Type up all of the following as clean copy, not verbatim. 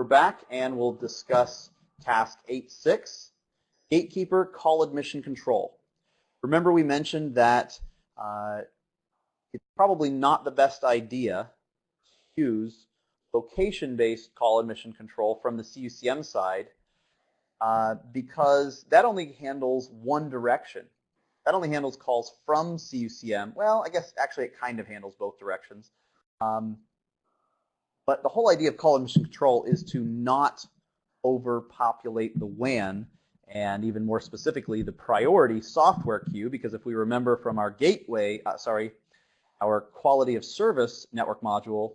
We're back and we'll discuss task 8.6, Gatekeeper Call Admission Control. Remember we mentioned that it's probably not the best idea to use location-based call admission control from the CUCM side because that only handles one direction. That only handles calls from CUCM. Well, I guess actually it kind of handles both directions. But the whole idea of call admission control is to not overpopulate the WAN, and even more specifically the priority software queue, because if we remember from our our quality of service network module,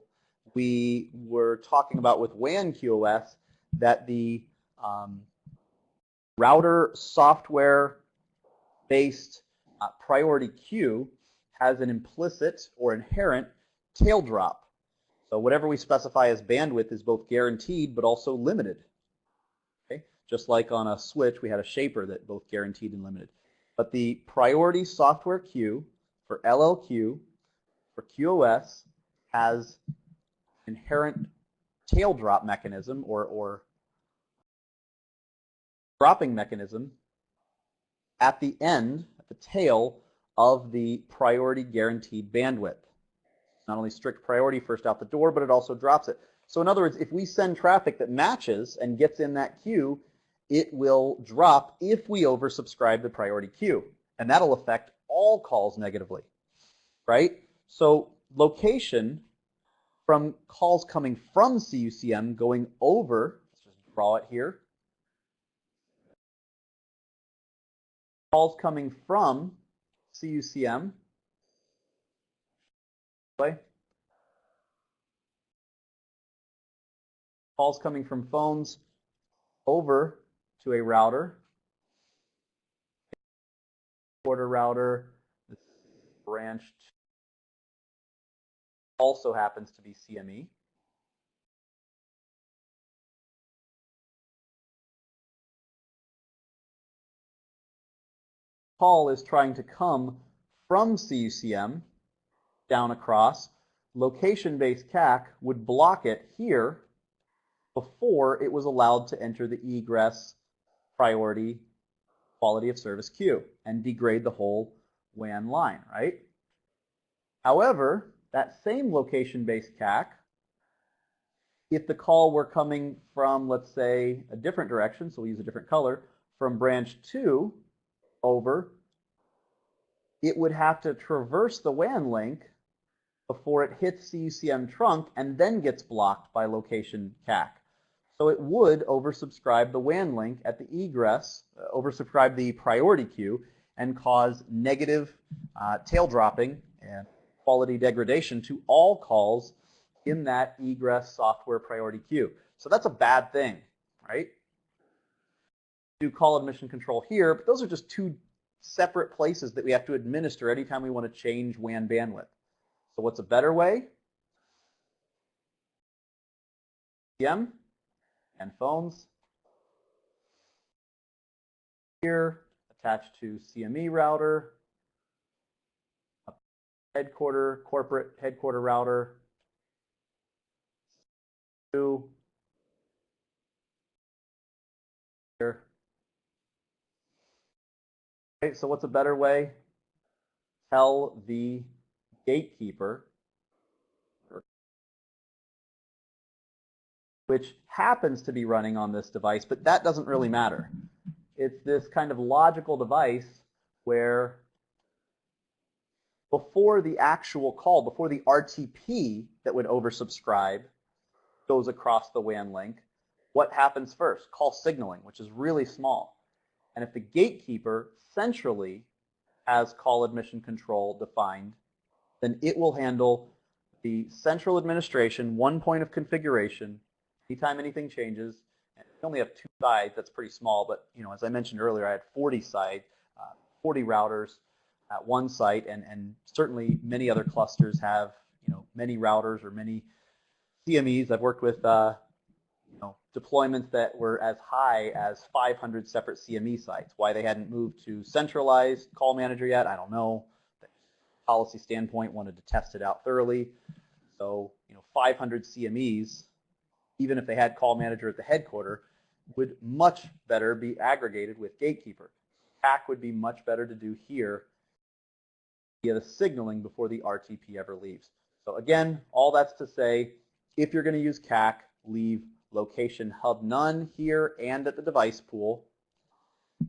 we were talking about with WAN QoS that the router software based priority queue has an implicit or inherent tail drop. So whatever we specify as bandwidth is both guaranteed but also limited. Okay? Just like on a switch, we had a shaper that both guaranteed and limited. But the priority software queue for LLQ, for QoS, has inherent tail drop mechanism or dropping mechanism at the end, at the tail of the priority guaranteed bandwidth. Not only strict priority first out the door, but it also drops it. So in other words, if we send traffic that matches and gets in that queue, it will drop if we oversubscribe the priority queue. And that'll affect all calls negatively, right? So location from calls coming from CUCM going over, let's just draw it here. Calls coming from CUCM, calls coming from phones over to a router, quarter router, this branch also happens to be CME. Call is trying to come from CUCM down across. Location-based CAC would block it here before it was allowed to enter the egress priority quality of service queue and degrade the whole WAN line, right? However, that same location-based CAC, if the call were coming from, let's say, a different direction, so we'll use a different color, from branch 2 over, it would have to traverse the WAN link before it hits CUCM trunk and then gets blocked by location CAC. So it would oversubscribe the WAN link at the egress, oversubscribe the priority queue, and cause negative tail dropping and quality degradation to all calls in that egress software priority queue. So that's a bad thing, right? Do call admission control here, but those are just two separate places that we have to administer anytime we want to change WAN bandwidth. So what's a better way? CM and phones here attached to CME router, corporate headquarter router, here. Okay, so what's a better way? Tell the gatekeeper, which happens to be running on this device, but that doesn't really matter. It's this kind of logical device where before the actual call, before the RTP that would oversubscribe goes across the WAN link, what happens first? Call signaling, which is really small. And if the gatekeeper centrally has call admission control defined, then it will handle the central administration, one point of configuration. Anytime anything changes, and we only have 2 sides, that's pretty small, but as I mentioned earlier, I had 40 routers at one site, and certainly many other clusters have many routers or many CMEs. I've worked with deployments that were as high as 500 separate CME sites. Why they hadn't moved to centralized call manager yet, I don't know. Policy standpoint, wanted to test it out thoroughly. So 500 CMEs even if they had call manager at the headquarter, would much better be aggregated with Gatekeeper. CAC would be much better to do here via the signaling before the RTP ever leaves. So again, all that's to say, if you're going to use CAC, leave location hub none here and at the device pool,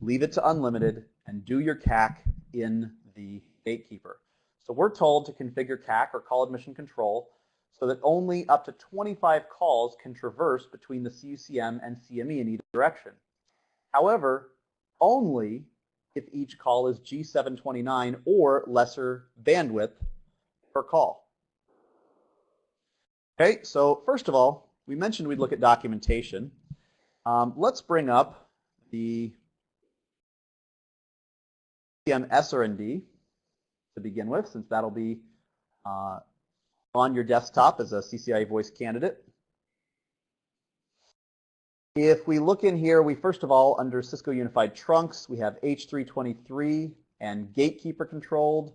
leave it to unlimited, and do your CAC in the Gatekeeper. So we're told to configure CAC, or call admission control, so that only up to 25 calls can traverse between the CUCM and CME in either direction. However, only if each call is G729 or lesser bandwidth per call. Okay, so first of all, we mentioned we'd look at documentation. Let's bring up the CM SRND to begin with, since that'll be on your desktop as a CCIE voice candidate. If we look in here, we first of all, under Cisco Unified Trunks, we have H323 and Gatekeeper controlled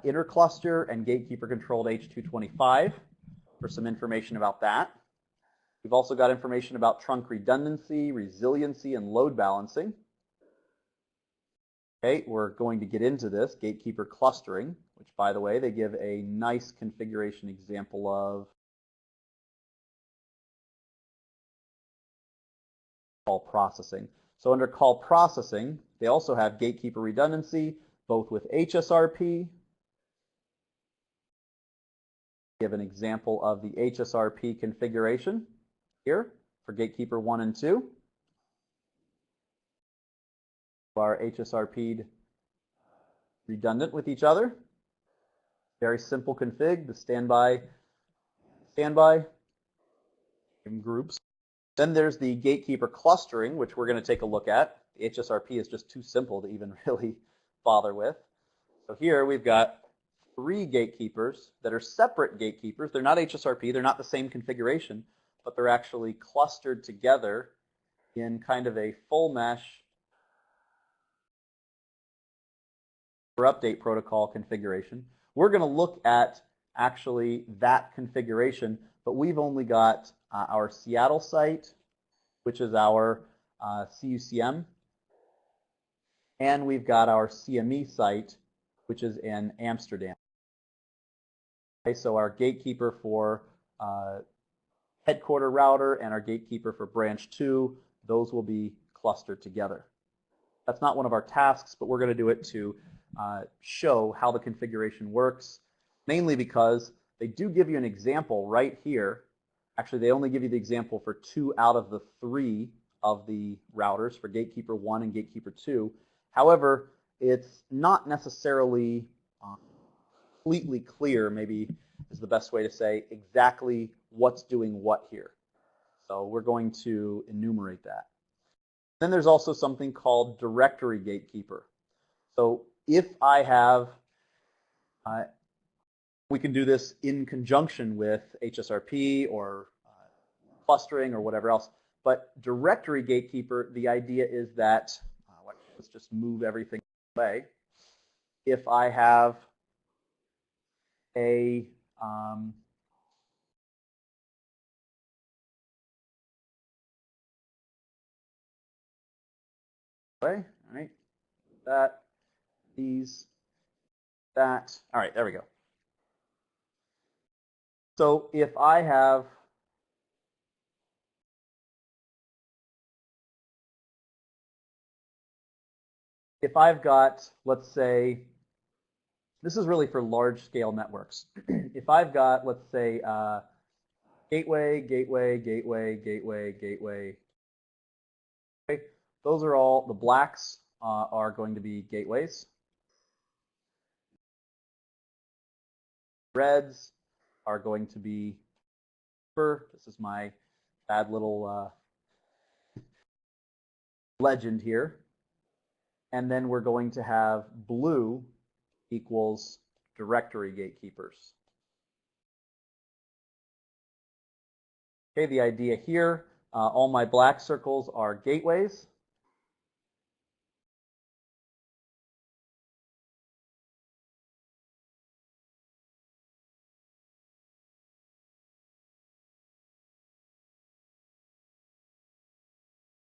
intercluster and Gatekeeper controlled H225 for some information about that. We've also got information about trunk redundancy, resiliency, and load balancing. Okay, we're going to get into this, Gatekeeper clustering, which, by the way, they give a nice configuration example of call processing. So under call processing, they also have Gatekeeper redundancy, both with HSRP. Give an example of the HSRP configuration here for Gatekeeper 1 and 2. Are HSRP'd redundant with each other. Very simple config, the standby in groups. Then there's the Gatekeeper clustering, which we're going to take a look at. The HSRP is just too simple to even really bother with. So here we've got 3 gatekeepers that are separate gatekeepers. They're not HSRP, they're not the same configuration, but they're actually clustered together in kind of a full mesh for update protocol configuration. We're going to look at actually that configuration, but we've only got our Seattle site, which is our CUCM, and we've got our CME site, which is in Amsterdam. Okay, so our Gatekeeper for headquarter router and our Gatekeeper for branch 2, those will be clustered together. That's not one of our tasks, but we're going to do it to show how the configuration works, mainly because they do give you an example right here. Actually, they only give you the example for 2 out of the 3 of the routers, for Gatekeeper 1 and Gatekeeper 2. However, it's not necessarily completely clear, maybe is the best way to say, exactly what's doing what here. So we're going to enumerate that. Then there's also something called directory Gatekeeper. So if I have, we can do this in conjunction with HSRP or clustering or whatever else. But directory Gatekeeper, the idea is that, let's just move everything away. If I have a all right, that, these, that, all right, there we go. So if I have if I've got, let's say, this is really for large scale networks. If I've got, let's say, gateway, gateway, gateway, gateway, gateway. Okay, those are all, the blacks are going to be gateways. Reds are going to be, this is my bad little legend here. And then we're going to have blue equals directory gatekeepers. Okay, the idea here, all my black circles are gateways.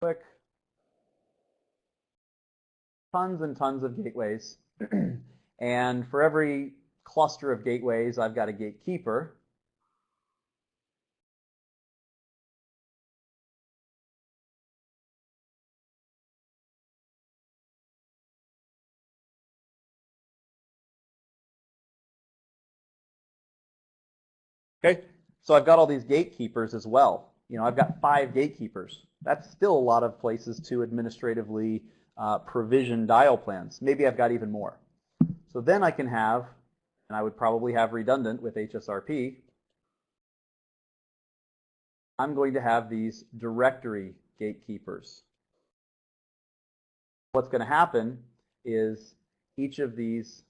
quick. Tons and tons of gateways. And for every cluster of gateways, I've got a gatekeeper. Okay, so I've got all these gatekeepers as well. You know, I've got 5 gatekeepers. That's still a lot of places to administratively provision dial plans. Maybe I've got even more. So then I can have, and I would probably have redundant with HSRP, I'm going to have these directory gatekeepers. What's going to happen is each of these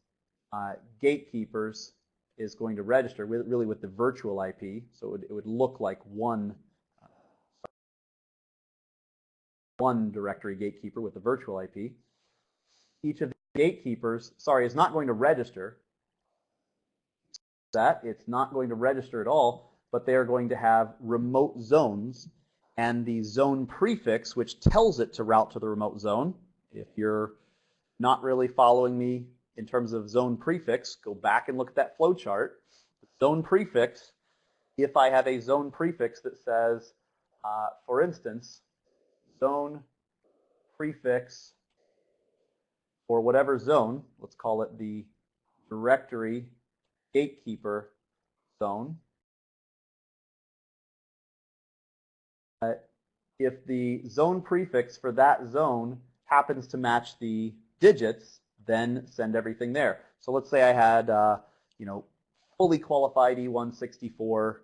gatekeepers is going to register really with the virtual IP, so it would look like one directory gatekeeper with the virtual IP. Each of the gatekeepers, is not going to register. It's not going to register at all, but they are going to have remote zones, and the zone prefix, which tells it to route to the remote zone. If you're not really following me in terms of zone prefix, go back and look at that flow chart. Zone prefix, if I have a zone prefix that says, for instance, zone prefix for whatever zone, let's call it the directory gatekeeper zone. If the zone prefix for that zone happens to match the digits, then send everything there. So let's say I had, fully qualified E164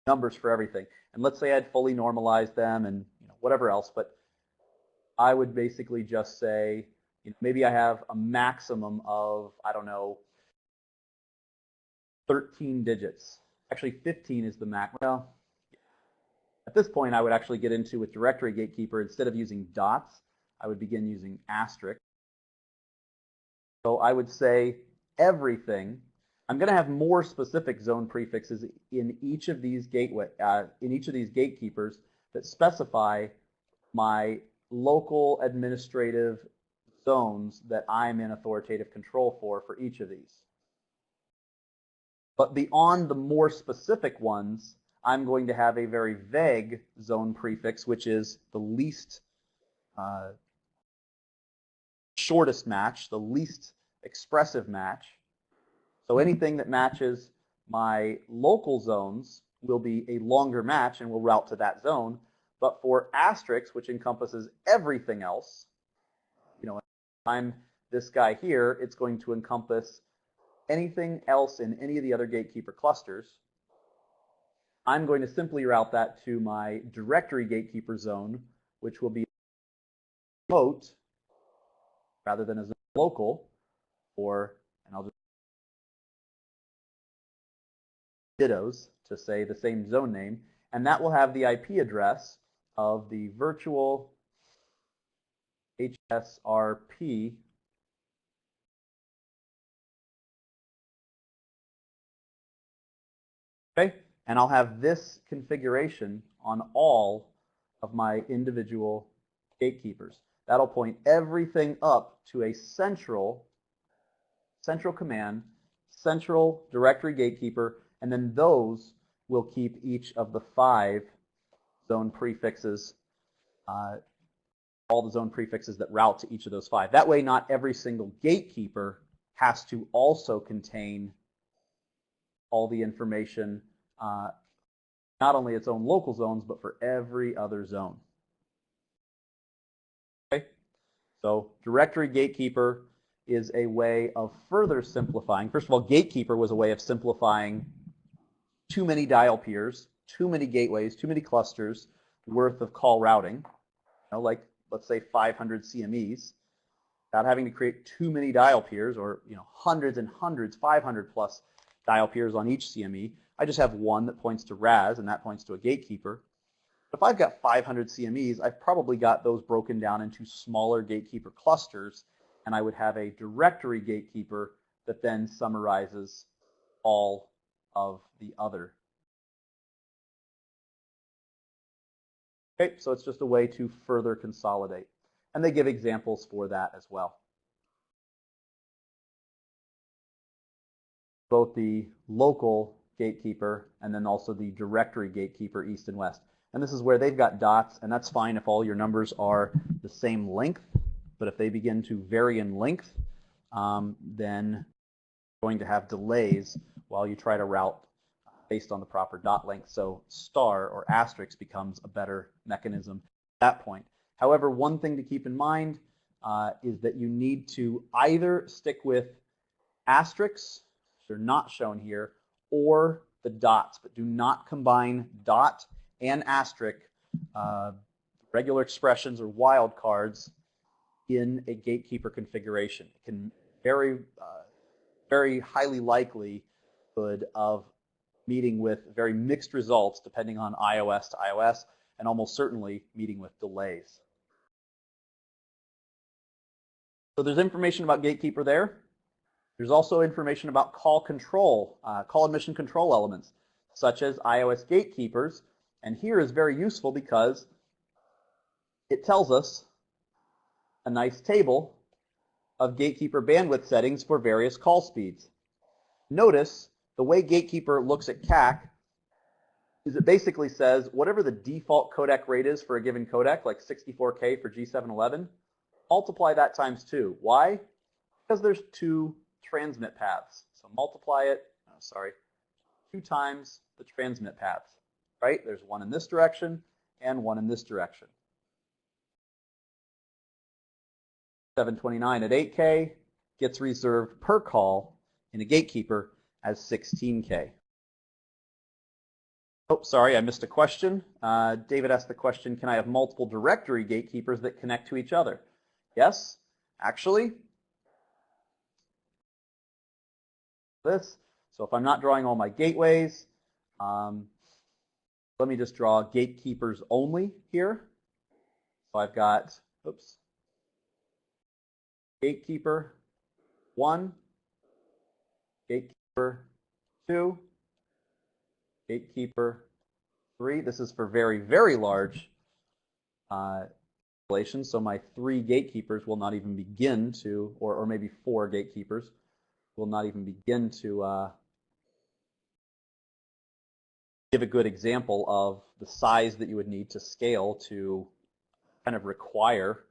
numbers for everything, and let's say I'd fully normalized them and whatever else. But I would basically just say, maybe I have a maximum of 13 digits. Actually, 15 is the max. Well, at this point, I would actually get into with directory gatekeeper, instead of using dots, I would begin using asterisks. So I would say everything. I'm going to have more specific zone prefixes in each of these gatekeepers that specify my local administrative zones that I'm in authoritative control for each of these. But beyond the more specific ones, I'm going to have a very vague zone prefix, which is the least shortest match, the least expressive match. So anything that matches my local zones will be a longer match and will route to that zone. But for asterisks, which encompasses everything else, if I'm this guy here, it's going to encompass anything else in any of the other gatekeeper clusters. I'm going to simply route that to my directory gatekeeper zone, which will be remote rather than as local, and I'll just dittos to say the same zone name, and that will have the IP address of the virtual HSRP okay, and I'll have this configuration on all of my individual gatekeepers. That'll point everything up to a central command, central directory gatekeeper, and then those will keep each of the 5 zone prefixes, all the zone prefixes that route to each of those 5. That way, not every single gatekeeper has to also contain all the information, not only its own local zones, but for every other zone. Okay? So directory gatekeeper is a way of further simplifying. First of all, gatekeeper was a way of simplifying too many dial peers, too many gateways, too many clusters worth of call routing, like let's say 500 CMEs, without having to create too many dial peers or hundreds and hundreds, 500 plus dial peers on each CME. I just have one that points to RAS, and that points to a gatekeeper. But if I've got 500 CMEs, I've probably got those broken down into smaller gatekeeper clusters, and I would have a directory gatekeeper that then summarizes all of the other. Okay, so it's just a way to further consolidate. And they give examples for that as well. Both the local gatekeeper and then also the directory gatekeeper east and west. And this is where they've got dots, and that's fine if all your numbers are the same length. But if they begin to vary in length, then you're going to have delays while you try to route based on the proper dot length. So star or asterisk becomes a better mechanism at that point. However, one thing to keep in mind is that you need to either stick with asterisks, which are not shown here, or the dots, but do not combine dot and asterisk, regular expressions or wildcards in a gatekeeper configuration. It can very highly likelihood of meeting with very mixed results depending on iOS to iOS, and almost certainly meeting with delays. So there's information about Gatekeeper there. There's also information about call control, call admission control elements, such as iOS gatekeepers. And here is very useful because it tells us a nice table of Gatekeeper bandwidth settings for various call speeds. Notice the way Gatekeeper looks at CAC is it basically says whatever the default codec rate is for a given codec, like 64K for G711, multiply that times 2. Why? Because there's 2 transmit paths. So multiply it, 2 times the transmit paths, right? There's one in this direction and one in this direction. 729 at 8K gets reserved per call in a gatekeeper as 16K. Oh, sorry, I missed a question. David asked the question, can I have multiple directory gatekeepers that connect to each other? Yes, actually. This. So if I'm not drawing all my gateways, let me just draw gatekeepers only here. So I've got, oops, gatekeeper 1, gatekeeper 2, gatekeeper 3. This is for very, very large installations. So my 3 gatekeepers will not even begin to, or maybe 4 gatekeepers will not even begin to give a good example of the size that you would need to scale to kind of require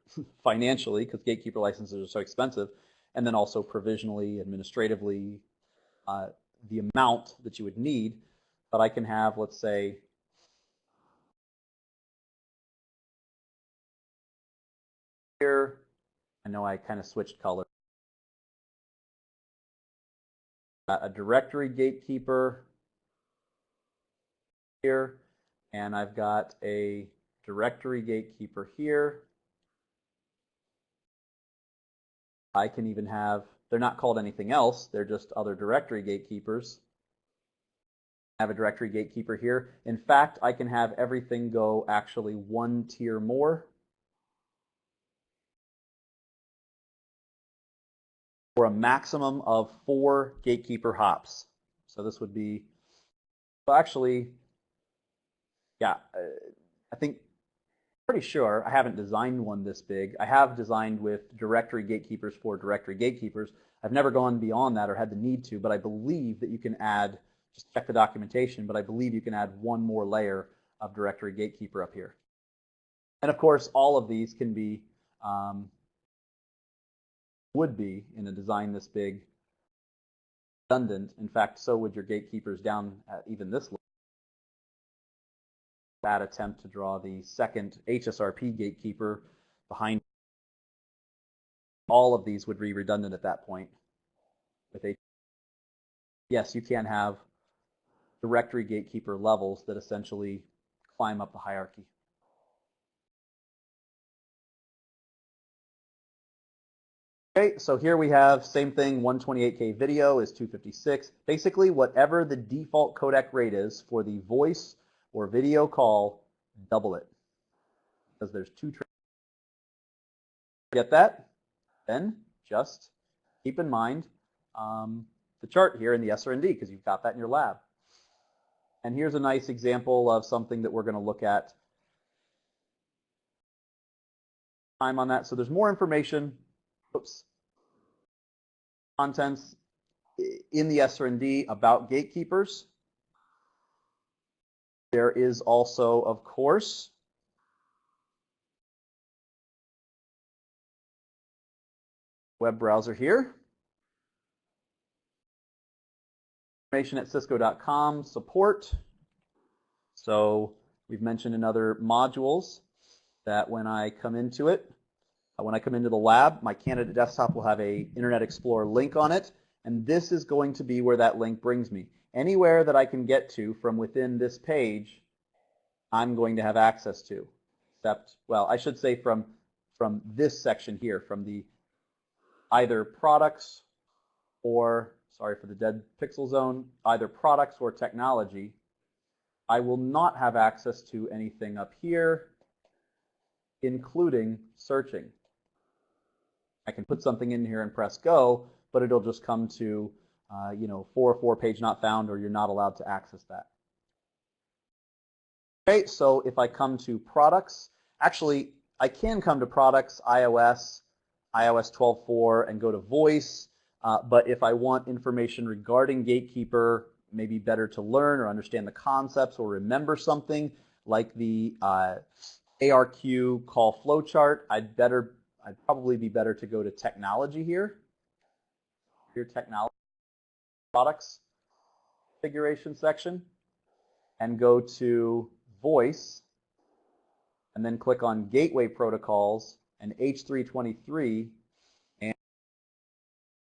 financially, because gatekeeper licenses are so expensive, and then also provisionally, administratively, the amount that you would need. But I can have, let's say, here, I know I kind of switched color. A directory gatekeeper here, and I've got a directory gatekeeper here. I can even have, they're not called anything else, they're just other directory gatekeepers. I have a directory gatekeeper here. In fact, I can have everything go actually 1 tier more, for a maximum of 4 gatekeeper hops. So this would be, well, actually, yeah, I think, pretty sure I haven't designed one this big. I have designed with directory gatekeepers for directory gatekeepers. I've never gone beyond that or had the need to, but I believe that you can add, just check the documentation, but I believe you can add 1 more layer of directory gatekeeper up here. And of course, all of these can be, would be in a design this big, redundant. In fact, so would your gatekeepers down at even this level. That attempt to draw the second HSRP gatekeeper behind. All of these would be redundant at that point. Yes, you can have directory gatekeeper levels that essentially climb up the hierarchy. Okay, so here we have same thing, 128K video is 256. Basically, whatever the default codec rate is for the voice or video call, double it. Because there's 2. Get that? Then just keep in mind the chart here in the SRND, because you've got that in your lab. And here's a nice example of something that we're going to look at time on that. So there's more information, contents in the SR&D about gatekeepers. There is also, of course, web browser here. Information at cisco.com support. So we've mentioned in other modules that when I come into it, when I come into the lab, my candidate desktop will have a Internet Explorer link on it, and this is going to be where that link brings me. Anywhere that I can get to from within this page, I'm going to have access to, except, well, I should say from this section here, from the either products or, sorry for the dead pixel zone, either products or technology. I will not have access to anything up here, including searching. I can put something in here and press go, but it'll just come to, 404 page not found, or you're not allowed to access that. Okay, so if I come to products, actually, I can come to products, iOS 12.4, and go to voice, but if I want information regarding Gatekeeper, maybe better to learn or understand the concepts or remember something, like the ARQ call flowchart, I'd probably be better to go to technology here. Here, technology, products, configuration section, and go to voice, and then click on gateway protocols and H323, and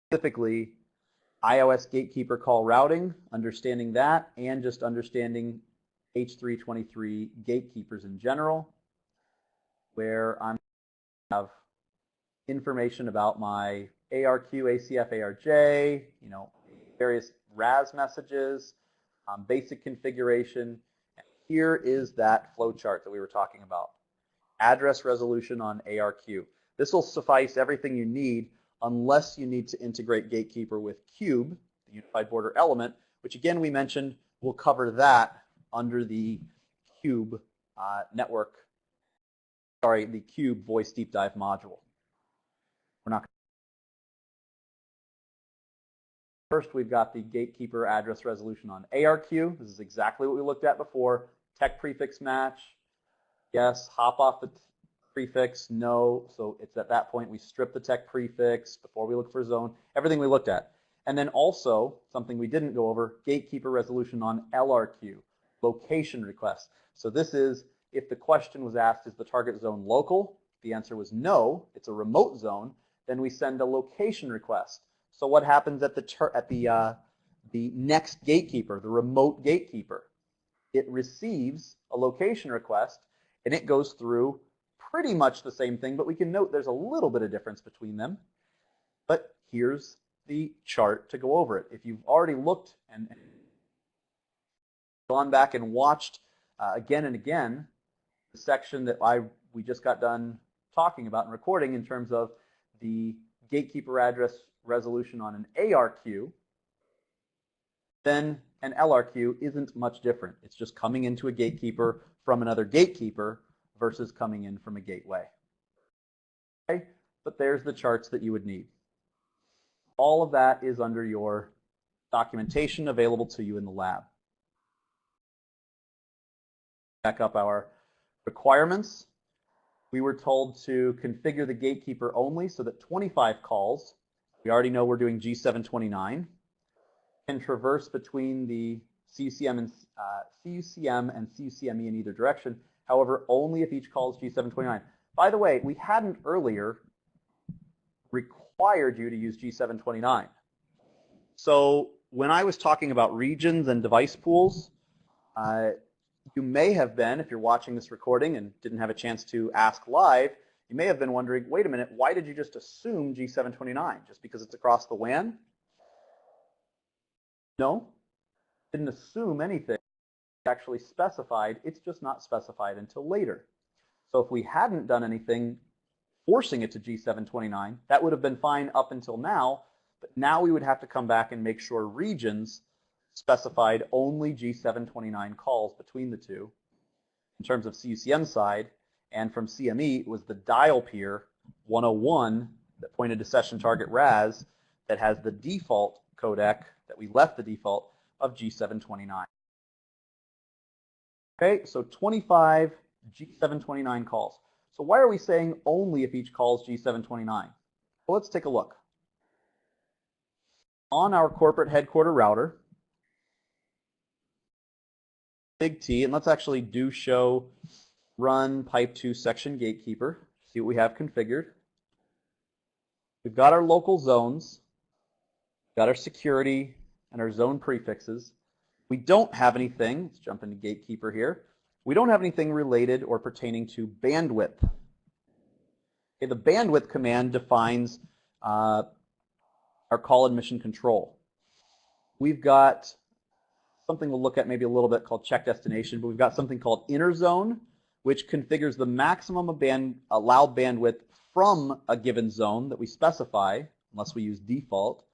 specifically iOS Gatekeeper call routing, understanding that, and just understanding H323 gatekeepers in general, where I'm going to have information about my ARQ, ACF, ARJ, various RAS messages, basic configuration. And here is that flowchart that we were talking about. Address resolution on ARQ. This will suffice everything you need unless you need to integrate Gatekeeper with Cube, the Unified Border Element, which again we mentioned we'll cover that under the Cube the Cube Voice Deep Dive module. We're not. First, we've got the Gatekeeper address resolution on ARQ. This is exactly what we looked at before. Tech prefix match. Yes, hop off the prefix, no. So it's at that point we strip the tech prefix before we look for zone, everything we looked at. And then also, something we didn't go over, Gatekeeper resolution on LRQ, location request. So this is, if the question was asked, is the target zone local? The answer was no, it's a remote zone. Then we send a location request. So what happens at the next gatekeeper, the remote gatekeeper? It receives a location request, and it goes through pretty much the same thing, but we can note there's a little bit of difference between them. But here's the chart to go over it. If you've already looked and gone back and watched again and again the section that we just got done talking about and recording in terms of the Gatekeeper address resolution on an ARQ, then an LRQ isn't much different. It's just coming into a gatekeeper from another gatekeeper versus coming in from a gateway. Okay, but there's the charts that you would need. All of that is under your documentation available to you in the lab. Back up our requirements. We were told to configure the gatekeeper only so that 25 calls, we already know we're doing G729, can traverse between the CUCM and CUCME in either direction. However, only if each call is G729. By the way, we hadn't earlier required you to use G729. So when I was talking about regions and device pools, you may have been, if you're watching this recording and didn't have a chance to ask live, you may have been wondering, wait a minute, why did you just assume G729? Just because it's across the WAN? No, didn't assume anything. It's actually specified. It's just not specified until later. So if we hadn't done anything forcing it to G729, that would have been fine up until now, but now we would have to come back and make sure regions specified only G729 calls between the two in terms of CUCM side, And from CME, it was the dial peer 101 that pointed to session target RAS that has the default codec that we left the default of G729. Okay, so 25 G729 calls. So why are we saying only if each call is G729? Well, let's take a look. On our corporate headquarter router, big T, and let's actually do show run pipe 2 section gatekeeper, see what we have configured. We've got our local zones, got our security and our zone prefixes. We don't have anything, let's jump into Gatekeeper here. We don't have anything related or pertaining to bandwidth. Okay, the bandwidth command defines our call admission control. We've got something we'll look at maybe a little bit called check destination, but we've got something called inner zone, which configures the maximum allowed bandwidth from a given zone that we specify, unless we use default,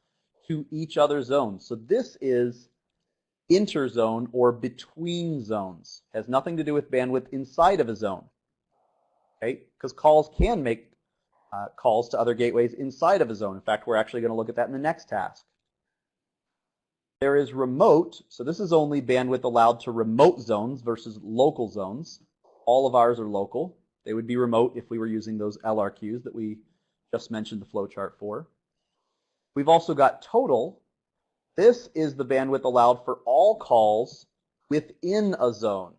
to each other zone. So this is interzone or between zones. It has nothing to do with bandwidth inside of a zone. Okay? Because calls can make calls to other gateways inside of a zone. In fact, we're actually going to look at that in the next task. There is remote, so this is only bandwidth allowed to remote zones versus local zones. All of ours are local. They would be remote if we were using those LRQs that we just mentioned the flowchart for. We've also got total. This is the bandwidth allowed for all calls within a zone.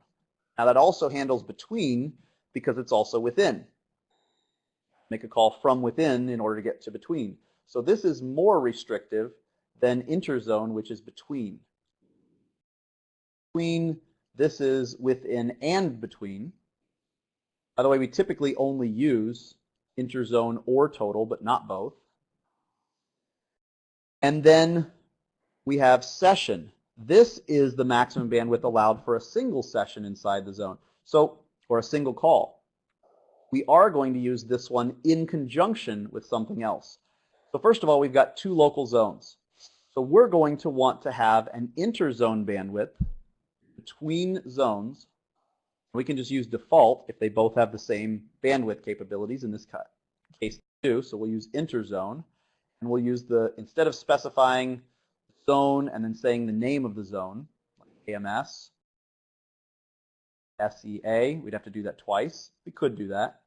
Now that also handles between because it's also within. Make a call from within in order to get to between. So this is more restrictive than interzone, which is between. Between, this is within and between. By the way, we typically only use interzone or total, but not both. And then we have session. This is the maximum bandwidth allowed for a single session inside the zone, so or a single call. We are going to use this one in conjunction with something else. So first of all, we've got two local zones. So we're going to want to have an interzone bandwidth between zones. We can just use default if they both have the same bandwidth capabilities. In this case, too. So we'll use interzone, and we'll use the, instead of specifying zone and then saying the name of the zone, like AMS, SEA, we'd have to do that twice. We could do that.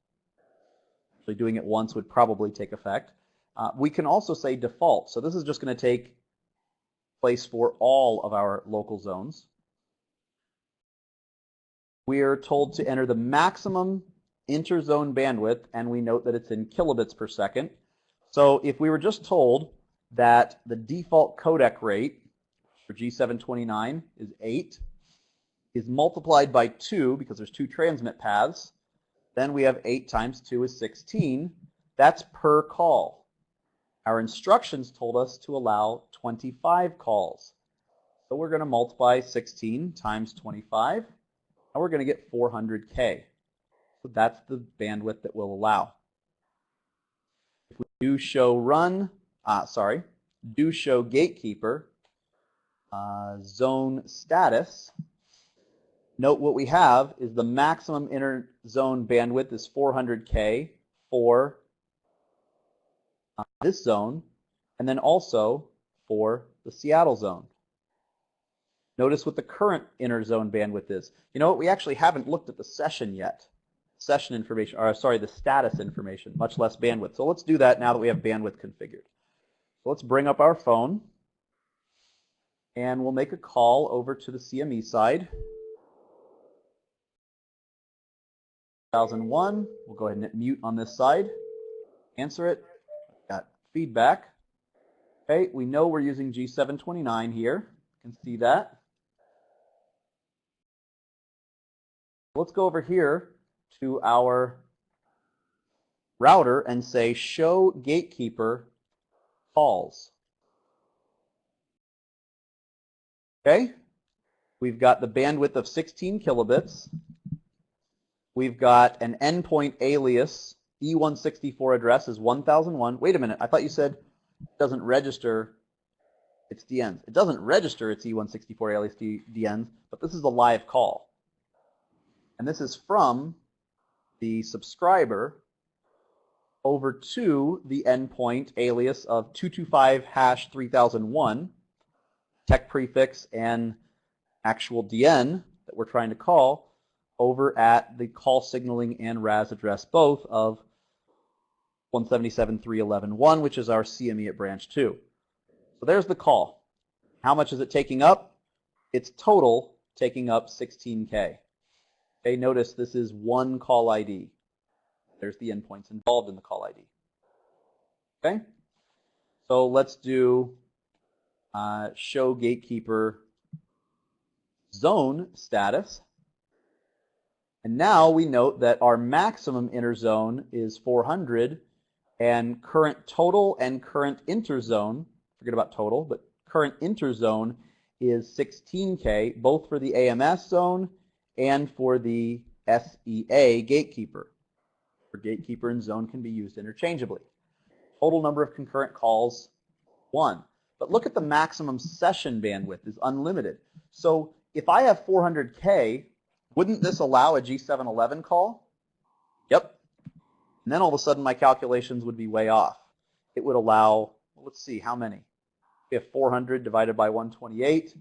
Actually, doing it once would probably take effect. We can also say default. So this is just going to take place for all of our local zones. We are told to enter the maximum interzone bandwidth, and we note that it's in kilobits per second. So if we were just told that the default codec rate for G729 is 8, is multiplied by 2, because there's 2 transmit paths, then we have 8 times 2 is 16. That's per call. Our instructions told us to allow 25 calls. So we're going to multiply 16 times 25, and we're going to get 400K. So that's the bandwidth that we'll allow. If we do show do show gatekeeper, zone status, note what we have is the maximum interzone bandwidth is 400K for this zone, and then also for the Seattle zone. Notice what the current interzone bandwidth is. You know what? We actually haven't looked at the session yet. Session information, or sorry, the status information, much less bandwidth. So let's do that now that we have bandwidth configured. So let's bring up our phone, and we'll make a call over to the CME side. 2001, we'll go ahead and hit mute on this side. Answer it. Got feedback. Okay, we know we're using G729 here. You can see that. Let's go over here to our router and say show gatekeeper calls. Okay, we've got the bandwidth of 16 kilobits. We've got an endpoint alias E164 address is 1001. Wait a minute, I thought you said it doesn't register its DNs. It doesn't register its E164 alias DNs, but this is a live call. And this is from the subscriber over to the endpoint alias of 225#3001, tech prefix and actual DN that we're trying to call, over at the call signaling and RAS address both of 177.3.11.1, which is our CME at branch 2. So there's the call. How much is it taking up? It's total taking up 16K. Okay, notice this is one call ID. There's the endpoints involved in the call ID. Okay, so let's do show gatekeeper zone status. And now we note that our maximum interzone is 400, and current total and current interzone, forget about total, but current interzone is 16K, both for the AMS zone and for the SEA gatekeeper. For gatekeeper and zone can be used interchangeably. Total number of concurrent calls, 1. But look at the maximum session bandwidth is unlimited. So if I have 400K, wouldn't this allow a G711 call? Yep. And then all of a sudden my calculations would be way off. It would allow, let's see, how many? If 400 divided by 128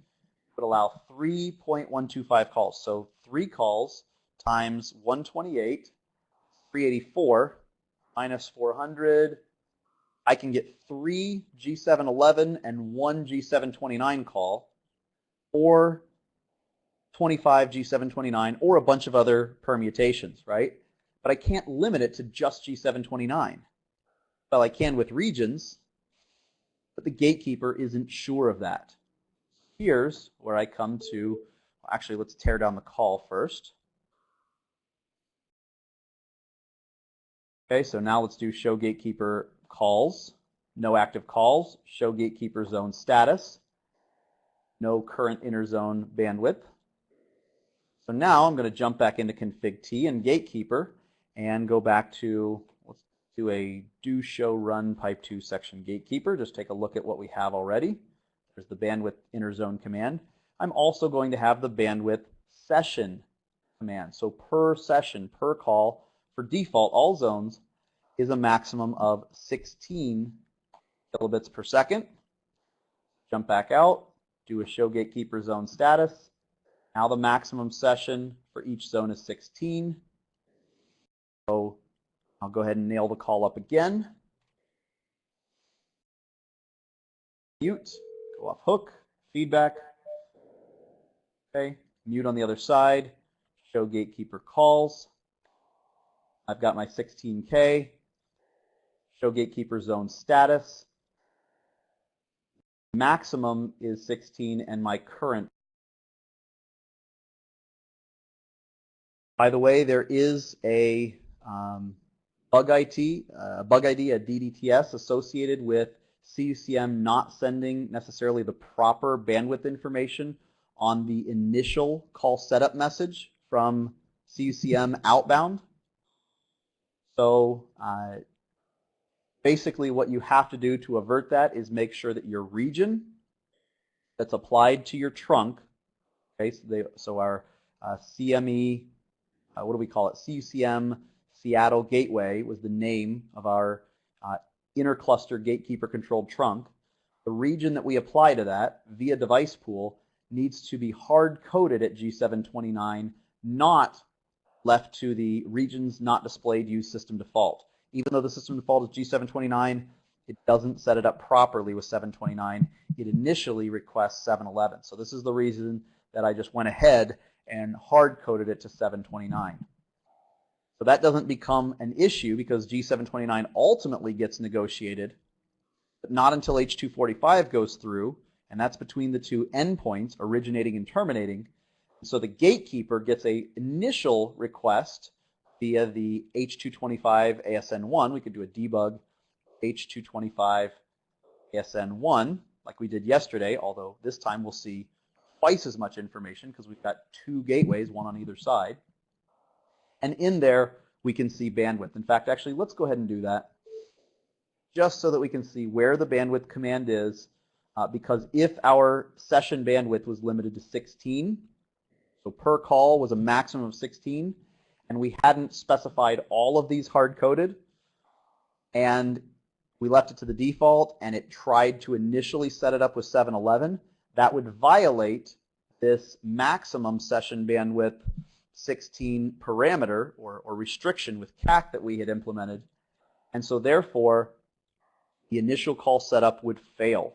would allow 3.125 calls. So 3 calls times 128, 384, minus 400. I can get 3 G711 and 1 G729 call, or 25 G729, or a bunch of other permutations, right? But I can't limit it to just G729. Well, I can with regions, but the gatekeeper isn't sure of that. Here's where I come to, actually, let's tear down the call first. Okay, so now let's do show gatekeeper calls. No active calls. Show gatekeeper zone status. No current interzone bandwidth. So now I'm going to jump back into config T and gatekeeper and go back to, let's do a do show run pipe 2 section gatekeeper. Just take a look at what we have already. There's the bandwidth interzone command. I'm also going to have the bandwidth session command. So per session, per call, for default, all zones is a maximum of 16 kilobits per second. Jump back out, do a show gatekeeper zone status. Now the maximum session for each zone is 16. So I'll go ahead and nail the call up again. Mute, go off hook, feedback. Okay, mute on the other side, show gatekeeper calls. I've got my 16K, show gatekeeper zone status. Maximum is 16 and my current. By the way, there is a bug ID, a DDTS associated with CCM not sending necessarily the proper bandwidth information on the initial call setup message from CCM outbound. So basically what you have to do to avert that is make sure that your region that's applied to your trunk, okay, so our CME, what do we call it? CUCM Seattle Gateway was the name of our intercluster gatekeeper controlled trunk. The region that we apply to that via device pool needs to be hard coded at G729, not left to the regions not displayed use system default. Even though the system default is G729, it doesn't set it up properly with 729. It initially requests 711. So this is the reason that I just went ahead and hard coded it to 729. So that doesn't become an issue because G729 ultimately gets negotiated, but not until H245 goes through, and that's between the two endpoints, originating and terminating. So the gatekeeper gets an initial request via the H225 ASN1. We could do a debug H225 ASN1 like we did yesterday, although this time we'll see twice as much information because we've got 2 gateways, one on either side. And in there, we can see bandwidth. In fact, actually, let's go ahead and do that just so that we can see where the bandwidth command is, because if our session bandwidth was limited to 16, so per call was a maximum of 16, and we hadn't specified all of these hard-coded, and we left it to the default, and it tried to initially set it up with 711, that would violate this maximum session bandwidth 16 parameter or restriction with CAC that we had implemented. And so therefore, the initial call setup would fail.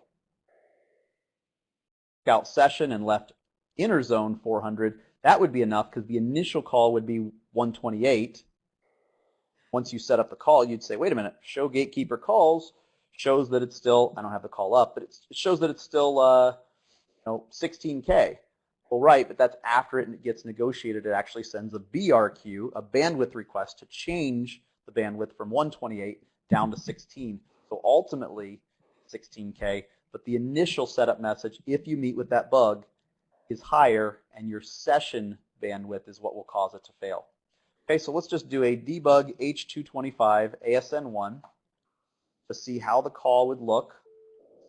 Out session and left inner zone 400, that would be enough because the initial call would be 128. Once you set up the call, you'd say, wait a minute, show gatekeeper calls shows that it's still, I don't have the call up, but it shows that it's still 16K. Well, right, but that's after it gets negotiated. It actually sends a BRQ, a bandwidth request, to change the bandwidth from 128 down to 16. So ultimately, 16K, but the initial setup message, if you meet with that bug, is higher, and your session bandwidth is what will cause it to fail. Okay, so let's just do a debug H225 ASN1 to see how the call would look.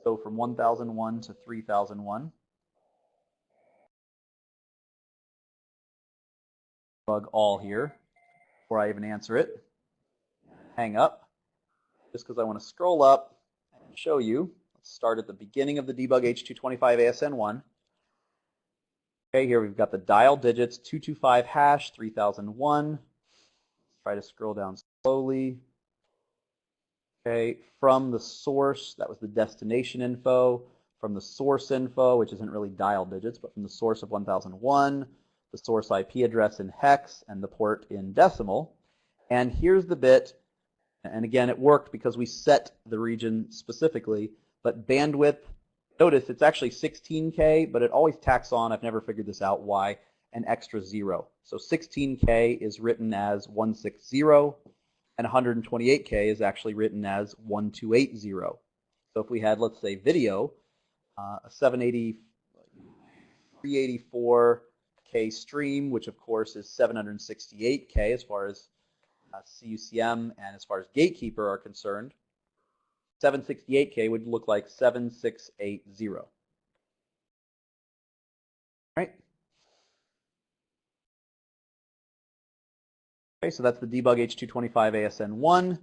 So from 1001 to 3001. Bug all here before I even answer it. Hang up, just because I want to scroll up and show you. Let's start at the beginning of the debug H225 ASN1. Okay, here we've got the dial digits 225 hash 3001. Try to scroll down slowly. Okay, from the source, that was the destination info. From the source info, which isn't really dial digits, but from the source of 1001, the source IP address in hex, and the port in decimal. And here's the bit, and again, it worked because we set the region specifically, but bandwidth, notice it's actually 16K, but it always tacks on, I've never figured this out, why, an extra 0. So 16K is written as 160, and 128K is actually written as 1280. So if we had, let's say, video, a 780, 384K stream, which of course is 768K as far as CUCM and as far as Gatekeeper are concerned, 768K would look like 7680. Right? Okay, so that's the debug H225 ASN1,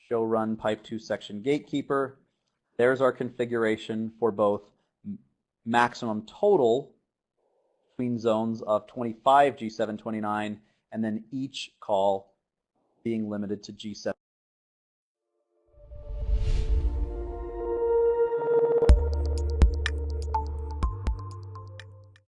show run pipe 2 section Gatekeeper. There's our configuration for both maximum total between zones of 25 G729 and then each call being limited to G7.